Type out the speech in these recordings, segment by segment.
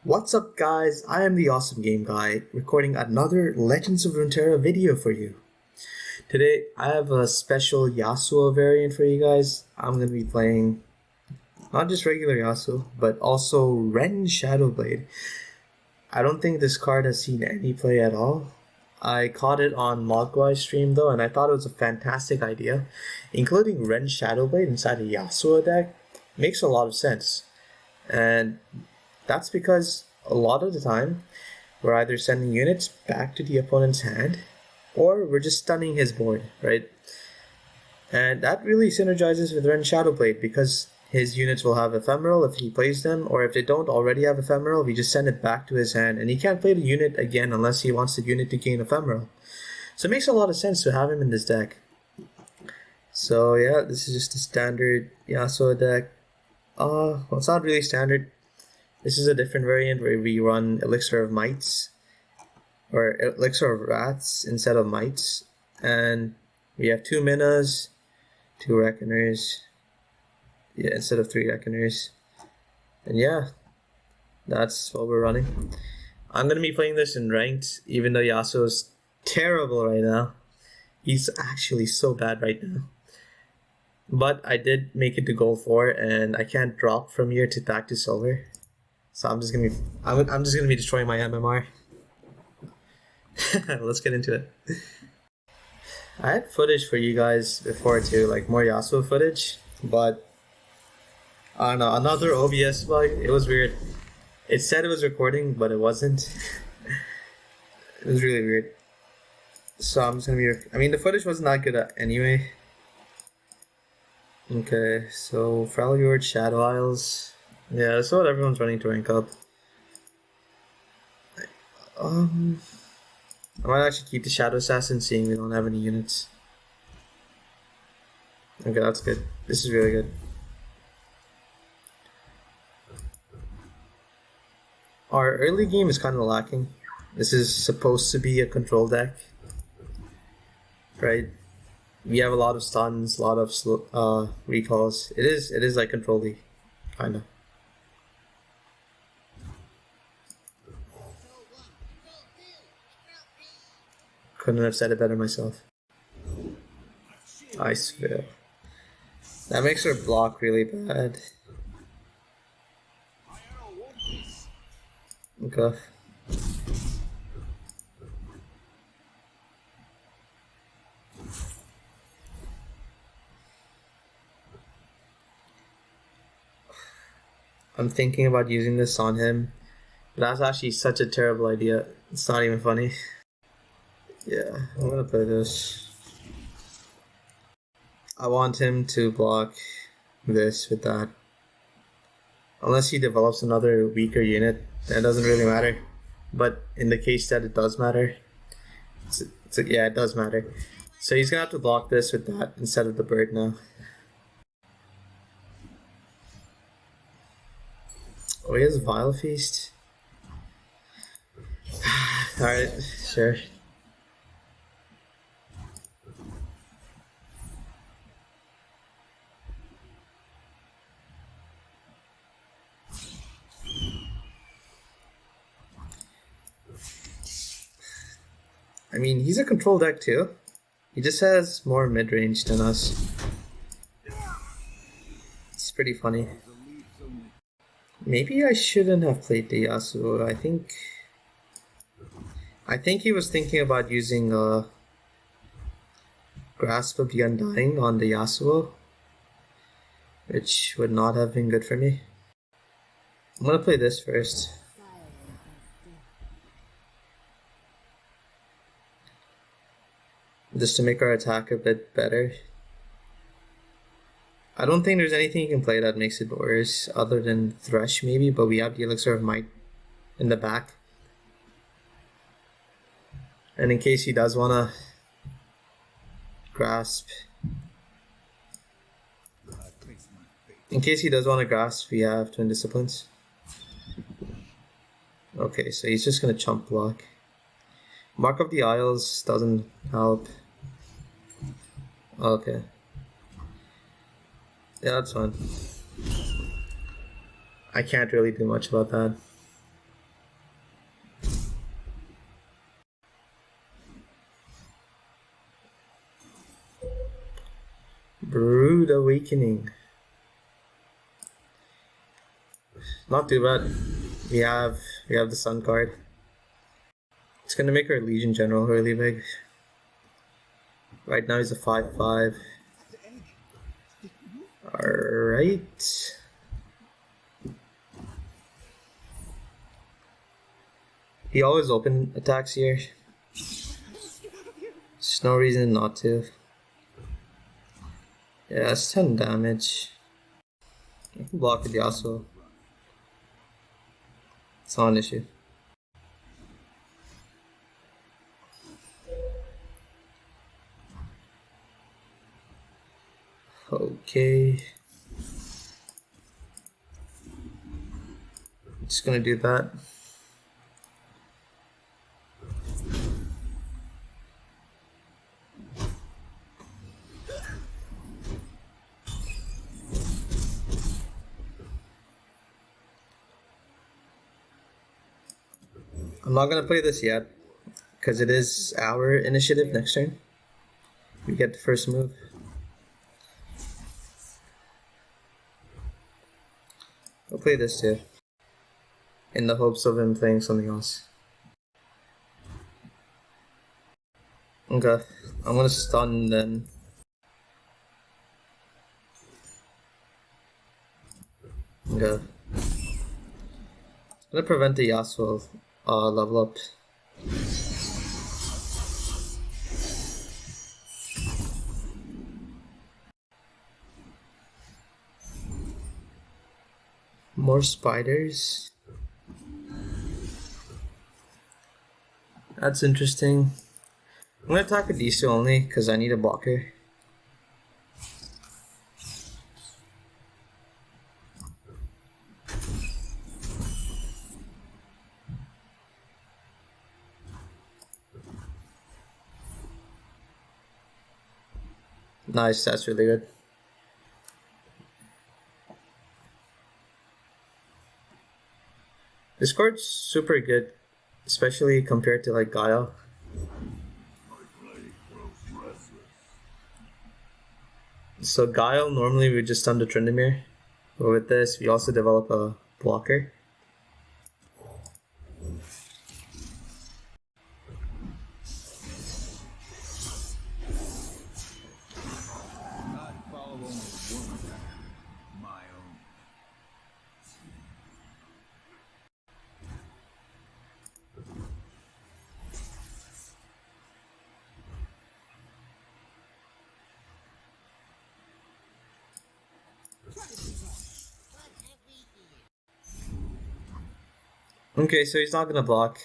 What's up guys, I am the Awesome Game Guy, recording another Legends of Runeterra video for you. Today I have a special Yasuo variant for you guys. I'm going to be playing not just regular Yasuo, but also Ren Shadowblade. I don't think this card has seen any play at all. I caught it on Mogwai's stream though, and I thought it was a fantastic idea. Including Ren Shadowblade inside a Yasuo deck makes a lot of sense. And that's because a lot of the time, we're either sending units back to the opponent's hand, or we're just stunning his board, right? And that really synergizes with Ren Shadowblade because his units will have ephemeral if he plays them, or if they don't already have ephemeral, we just send it back to his hand, and he can't play the unit again unless he wants the unit to gain ephemeral. So it makes a lot of sense to have him in this deck. So yeah, this is just a standard Yasuo deck. Well, it's not really standard. This is a different variant where we run Elixir of Mites, or Elixir of Wraths instead of Mites, and we have 2 Minas, 2 Reckoners, instead of 3 Reckoners, and yeah, that's what we're running. I'm gonna be playing this in ranked, even though Yasuo is terrible right now. He's actually so bad right now. But I did make it to gold 4, and I can't drop from here to back to silver. So I'm just gonna be destroying my MMR. Let's get into it. I had footage for you guys before too, like more Yasuo footage, but I don't know, another OBS bug. It was weird. It said it was recording, but it wasn't. It was really weird. So I'm just gonna be. I mean, the footage wasn't that good anyway. Okay, so Freljord, Shadow Isles. Yeah, that's what everyone's running to rank up. I might actually keep the Shadow Assassin, seeing we don't have any units. Okay, that's good. This is really good. Our early game is kind of lacking. This is supposed to be a control deck, right? We have a lot of stuns, a lot of recalls. It is like control-y, kind of. Couldn't have said it better myself. I swear. That makes her block really bad. Okay. I'm thinking about using this on him, but that's actually such a terrible idea. It's not even funny. Yeah, I'm gonna play this. I want him to block this with that. Unless he develops another weaker unit, that doesn't really matter. But in the case that it does matter, yeah, it does matter. So he's gonna have to block this with that instead of the bird now. Oh, he has Vile Feast. Alright, sure. I mean, he's a control deck too. He just has more mid-range than us. It's pretty funny. Maybe I shouldn't have played the Yasuo. I think he was thinking about using Grasp of the Undying on the Yasuo, which would not have been good for me. I'm gonna play this first. Just to make our attack a bit better. I don't think there's anything you can play that makes it worse other than Thresh maybe, but we have the Elixir of Might in the back. And in case he does wanna grasp, we have Twin Disciplines. Okay, so he's just gonna chump block. Mark of the Isles doesn't help. Okay. Yeah, that's fine. I can't really do much about that. Brood Awakening. Not too bad. We have the Sun card. It's gonna make our Legion General really big. Right now he's a 5/5. Alright. He always open attacks here. There's no reason not to. Yeah, it's 10 damage. I can block with Yasuo. It's not an issue. Okay. Just gonna do that. I'm not gonna play this yet, because it is our initiative next turn. We get the first move. I'll play this too, in the hopes of him playing something else. Okay, I'm gonna stun then. Okay. I'm gonna prevent the Yasuo level up. More spiders. That's interesting. I'm gonna attack with these two only because I need a blocker. Nice, that's really good. This card's super good, especially compared to like Gaia. So Guile, normally we just stun the Tryndamere, but with this we also develop a blocker. Okay, so he's not gonna block.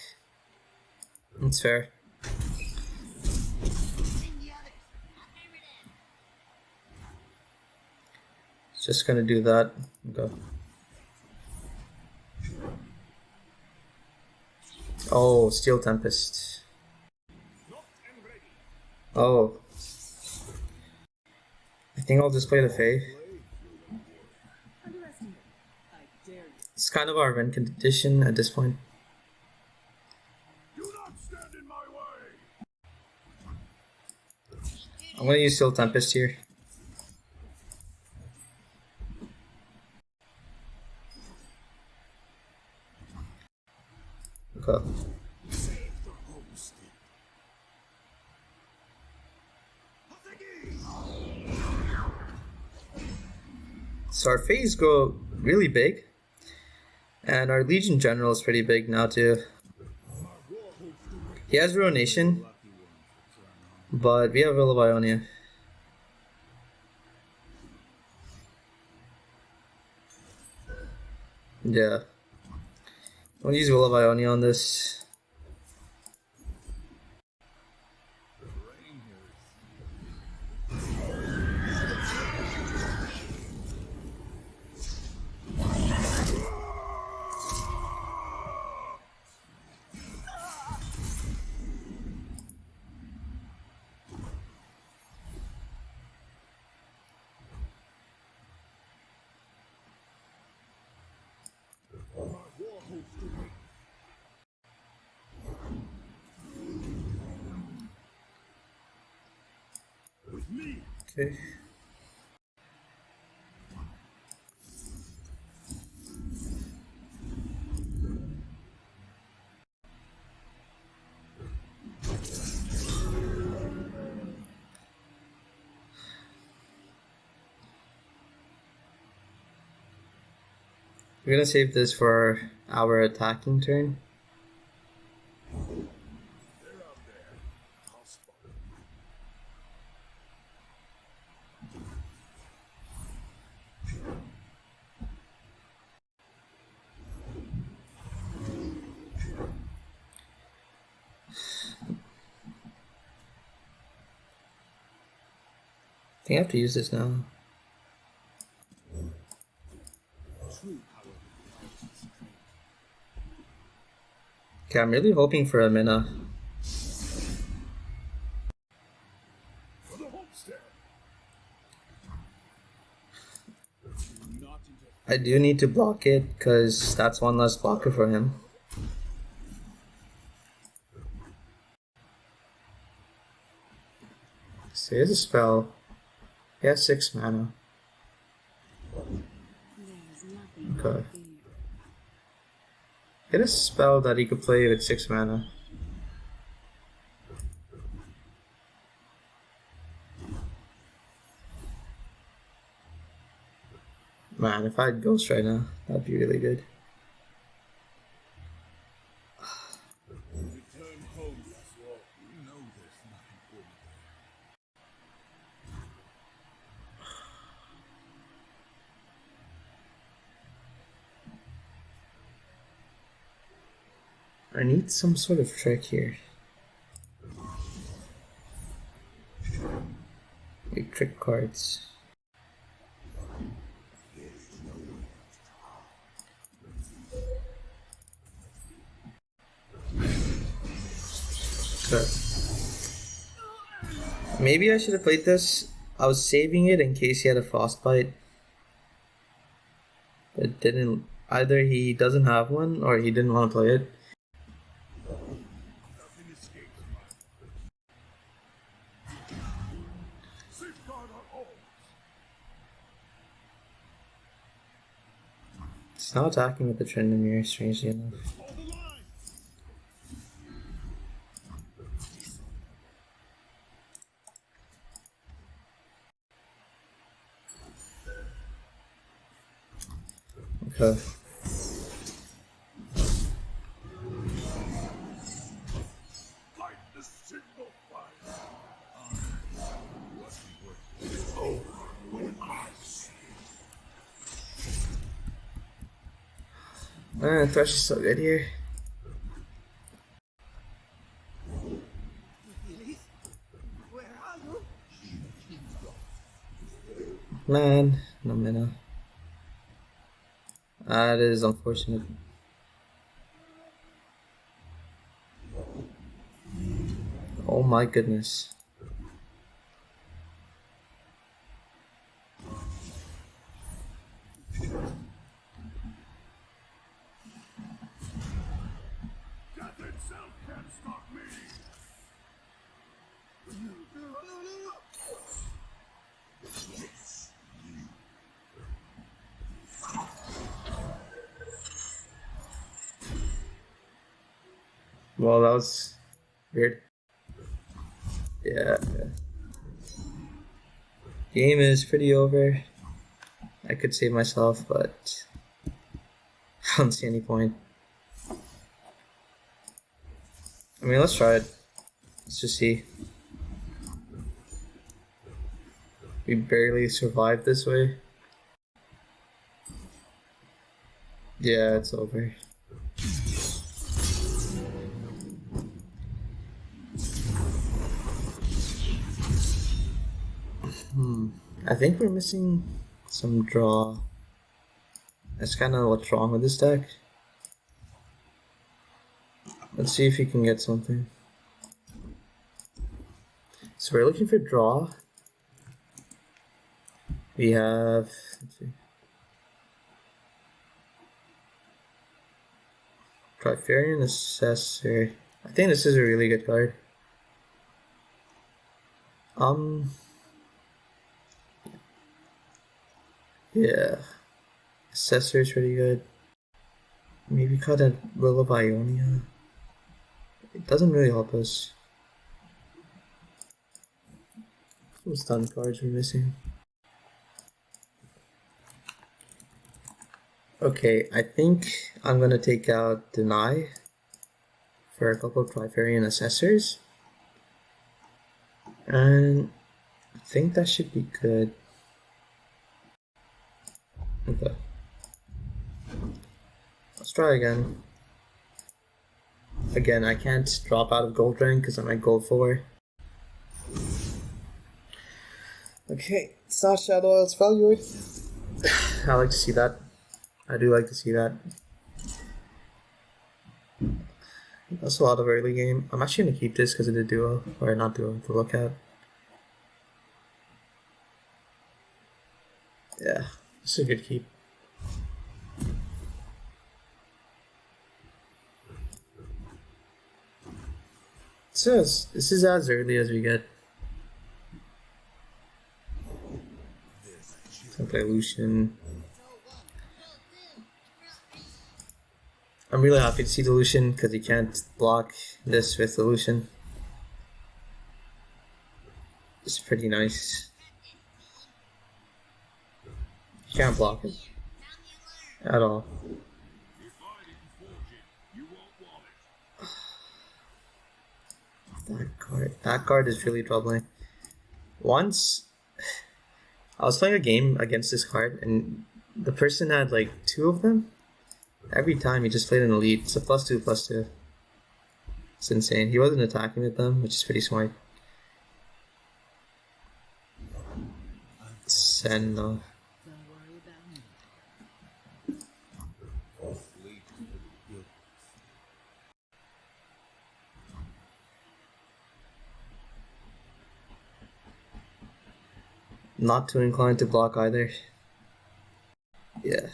That's fair. Just gonna do that. Okay. Oh, Steel Tempest. Oh. I think I'll just play the Fae. It's kind of our Ren condition at this point. I'm gonna use Steel Tempest here. Okay. So our Faes go really big. And our Legion General is pretty big now too. He has Ruination, but we have Will of Ionia. Yeah. I'll use Will of Ionia on this. Okay. We're gonna save this for our attacking turn. I think I have to use this now. Okay, I'm really hoping for a Mina. I do need to block it because that's one less blocker for him. So here's a spell. He has 6 mana. Okay. Get a spell that he could play with 6 mana. Man, if I had Ghost right now, that'd be really good. Return home, Yasuo. You know there's nothing for me I need some sort of trick here. Like trick cards. So, maybe I should have played this. I was saving it in case he had a frostbite. But didn't. Either he doesn't have one or he didn't want to play it. Nothing escapes my safeguard our homes. It's not attacking with the Tryndamere, strangely enough. Hold the line. Okay. Fight the signal fire. It's over when I see it. Man, Thresh is so good here. Where are you? Man, no mana. That is unfortunate. Oh my goodness. Death itself can't stop me. Yes, you. Well, that was weird. Yeah. Game is pretty over. I could save myself, but I don't see any point. I mean, let's try it. Let's just see. We barely survived this way. Yeah, it's over. I think we're missing some draw. That's kind of what's wrong with this deck. Let's see if he can get something. So we're looking for draw. We have, let's see. Trifarian Assessor. I think this is a really good card. Yeah. Assessor is pretty good. Maybe cut a Will of Ionia. It doesn't really help us. Some stun cards we're missing. Okay, I think I'm gonna take out Deny for a couple of Trifarian Assessors. And I think that should be good. Okay. Let's try again. Again, I can't drop out of gold rank because I'm at gold 4. Okay, it's not Shadow Isles Valued. I like to see that. I do like to see that. That's a lot of early game. I'm actually going to keep this because of the duo, or not duo, the lookout. Yeah, this is a good keep. So this is as early as we get. I'll play Lucian. I'm really happy to see the Lucian because you can't block this with the Lucian. It's pretty nice. You can't block it at all. That card is really troubling. Once I was playing a game against this card and the person had like 2 of them. Every time he just played an elite. It's a +2/+2. It's insane. He wasn't attacking with them, which is pretty smart. Sen though. Not too inclined to block either. Yeah.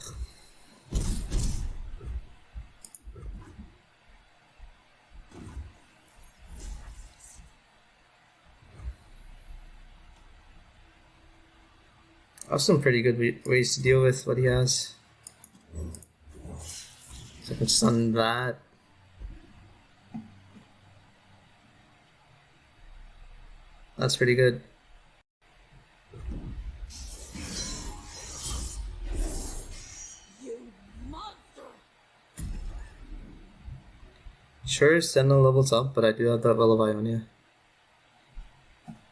I have some pretty good ways to deal with what he has. So I can stun that. That's pretty good. Sure, Sentinel levels up, but I do have that Will of Ionia.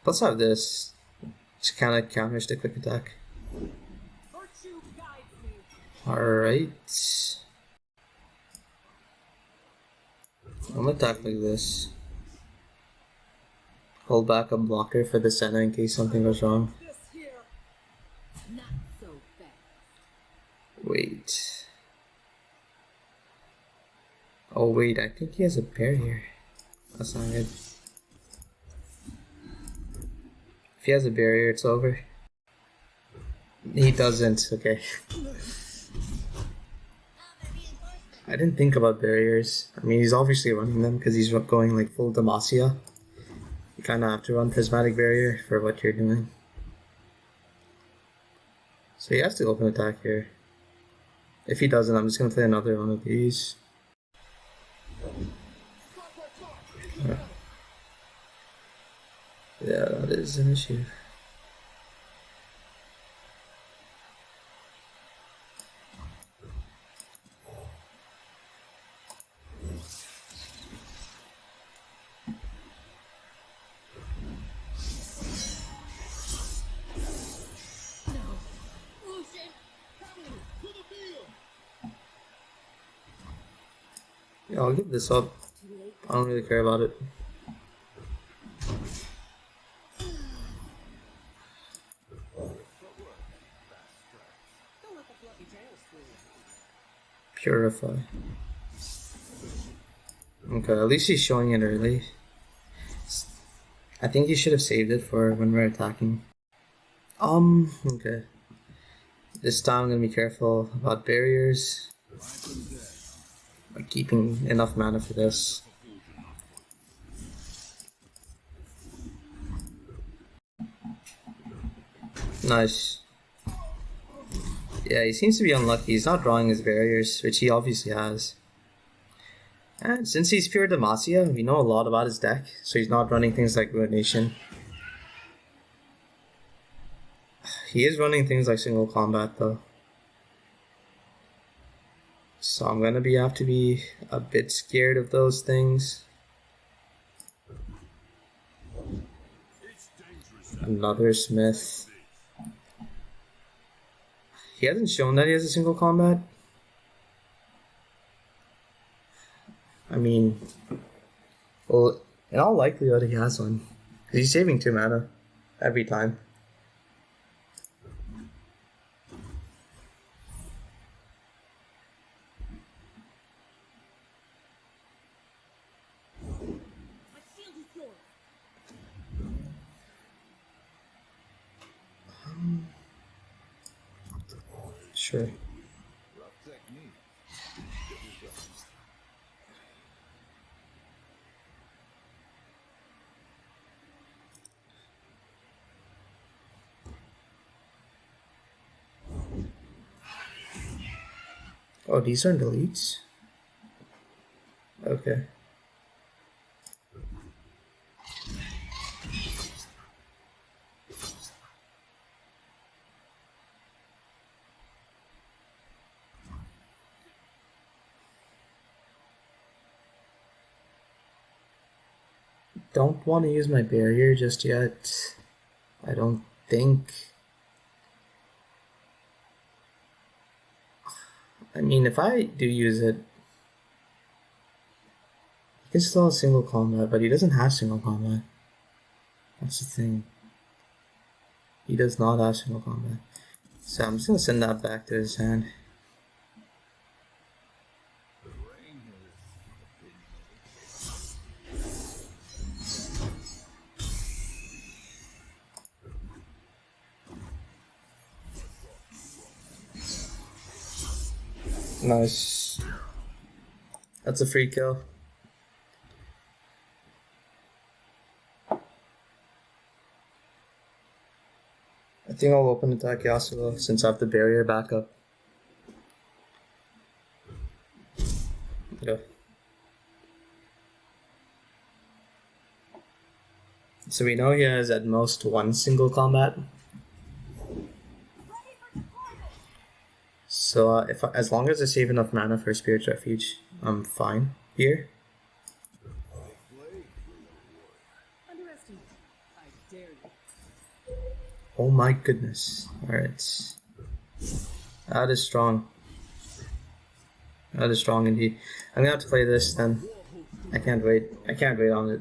Let's have this. Just kind of counters the quick attack. Alright. I'm gonna attack like this. Hold back a blocker for the Senna in case something goes wrong. Wait. Oh wait, I think he has a barrier. That's not good. If he has a barrier, it's over. He doesn't, okay. I didn't think about barriers. I mean, he's obviously running them because he's going like full Demacia. You kind of have to run Prismatic Barrier for what you're doing. So he has to open attack here. If he doesn't, I'm just going to play another one of these. Yeah, that is an issue. Yeah, I'll give this up. I don't really care about it. Purify. Okay, at least he's showing it early. I think he should have saved it for when we're attacking. Okay. This time I'm gonna be careful about barriers. Like keeping enough mana for this. Nice. Yeah, he seems to be unlucky. He's not drawing his barriers, which he obviously has. And since he's pure Demacia, we know a lot about his deck, so he's not running things like Ruination. He is running things like single combat though. So I'm gonna have to be a bit scared of those things. Another Smith. He hasn't shown that he has a single combat. I mean, well, in all likelihood he has one. He's saving 2 mana every time. Sure. Rough technique. Oh, these aren't deletes? Okay. Don't want to use my barrier just yet. I don't think. I mean, if I do use it, he can still have single combat, but he doesn't have single combat. That's the thing. He does not have single combat. So I'm just gonna send that back to his hand. Nice. That's a free kill. I think I'll open attack Yasuo since I have the barrier backup. Go. So we know he has at most 1 single combat. So as long as I save enough mana for Spirit Refuge, I'm fine here. Oh my goodness. Alright. That is strong. That is strong indeed. I'm gonna have to play this then. I can't wait. I can't wait on it.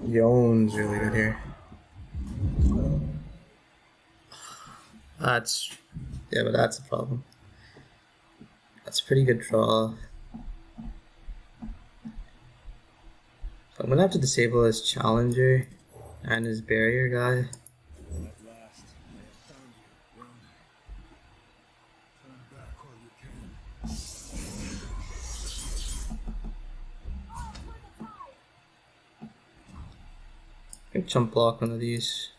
Yone's really good here. Yeah, but that's a problem. That's a pretty good draw. But I'm gonna have to disable his challenger and his barrier guy. I can jump block one of these.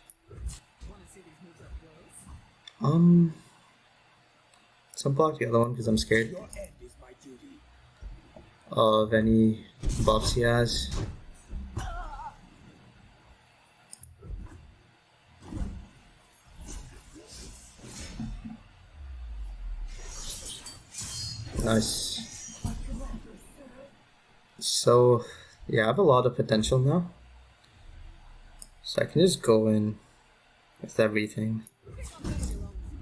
Jump block the other one because I'm scared of any buffs he has. Nice. So, yeah, I have a lot of potential now. So I can just go in with everything.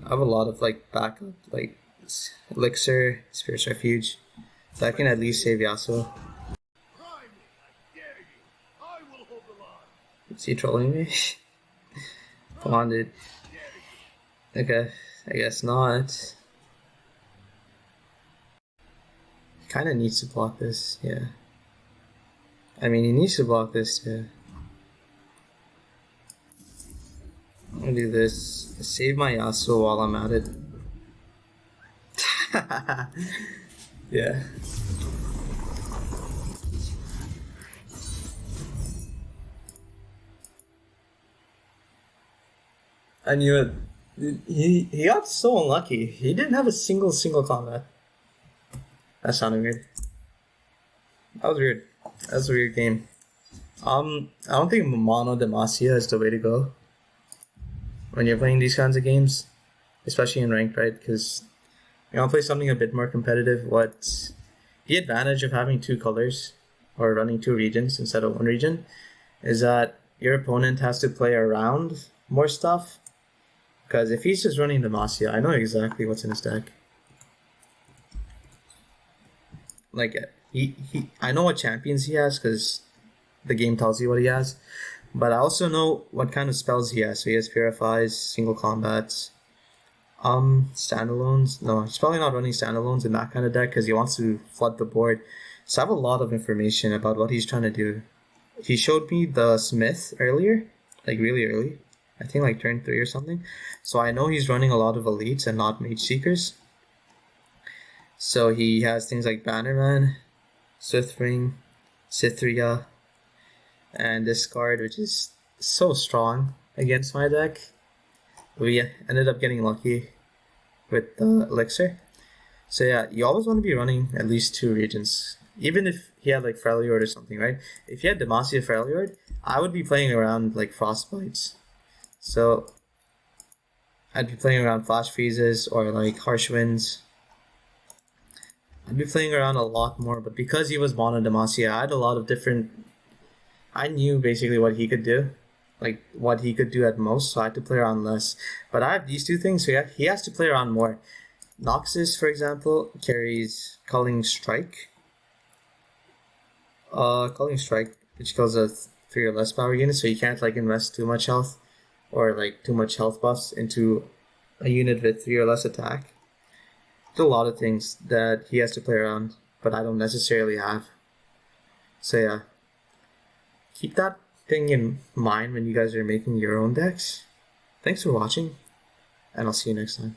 I have a lot of like backup, like Elixir, Spirit Refuge. So I can at least save Yasuo. Is he trolling me? Come on, dude. Okay, I guess not. He kinda needs to block this, yeah. I mean, he needs to block this too. I'm gonna do this. Save my Yasuo while I'm at it. Yeah. I knew it. He got so unlucky. He didn't have a single combat. That sounded weird. That was weird. That's a weird game. I don't think Mono Demacia is the way to go when you're playing these kinds of games, especially in ranked, right? Because you want to play something a bit more competitive. What's the advantage of having two colors or running two regions instead of one region is that your opponent has to play around more stuff. Because if he's just running Demacia, I know exactly what's in his deck. Like I know what champions he has because the game tells you what he has, but I also know what kind of spells he has. So he has Purifies, Single Combats, Standalones. No, he's probably not running Standalones in that kind of deck because he wants to flood the board. So I have a lot of information about what he's trying to do. He showed me the Smith earlier, like really early. I think like turn 3 or something. So I know he's running a lot of elites and not mage seekers. So he has things like Bannerman, Sithring, Cythria, and this card, which is so strong against my deck. We ended up getting lucky with the elixir. So yeah, you always want to be running at least 2 regions. Even if he had like Freljord or something, right? If he had Demacia Freljord, I would be playing around like Frostbites. So I'd be playing around Flash Freezes or like Harsh Winds. I'd be playing around a lot more, but because he was Mono Demacia, I had a lot of different... I knew basically what he could do, like what he could do at most, so I had to play around less. But I have these two things, so he has to play around more. Noxus, for example, carries Culling Strike. Culling Strike, which kills a 3 or less power unit, so you can't like invest too much health or like too much health buffs into a unit with 3 or less attack. There's a lot of things that he has to play around, but I don't necessarily have. So yeah, keep that thing in mind when you guys are making your own decks. Thanks for watching, and I'll see you next time.